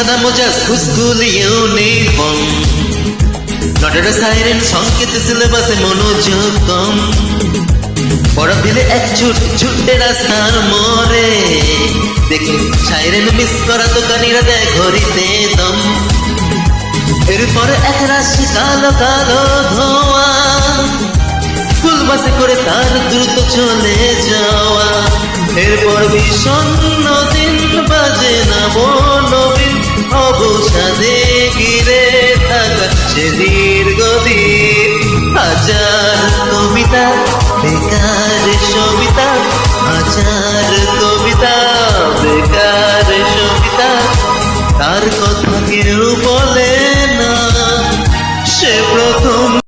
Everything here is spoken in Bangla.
সাদা মোজা স্কুল ইউনিফর্ম, নটের সাইরেন সংকেত সিলেবাসে মনোযোগ কম। পড়া দিলে এক ছুটে রাস্তার মোড়ে, দেখে সাইরেন মিস করা দোকানিরা দেয় ঘড়িতে দম। এরপরে এক রাশি কালো কালো ধোঁয়া, স্কুল বাসে করে তার দ্রুত চলে যাওয়া। এরপর বিষণ্ণ দিন বাজে না মনোবিন, অবসাদে ঘিরে থাকা সে দীর্ঘদিন। হাজার কবিতা বেকার সবিতা, হাজার কবিতা বেকার সবিতা, তার কথা কেউ বলে না। সে